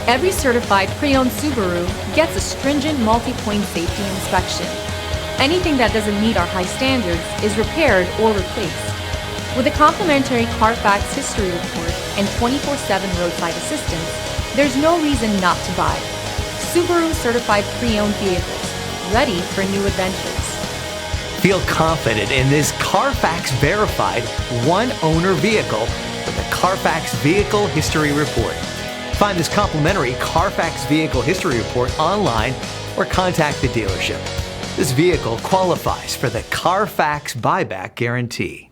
Every certified pre-owned Subaru gets a stringent multi-point safety inspection. Anything that doesn't meet our high standards is repaired or replaced. With a complimentary Carfax history report and 24/7 roadside assistance, there's no reason not to buy. Subaru certified pre-owned vehicles, ready for new adventures. Feel confident in this Carfax verified one-owner vehicle with the Carfax Vehicle History Report. Find this complimentary Carfax Vehicle History Report online or contact the dealership. This vehicle qualifies for the Carfax Buyback Guarantee.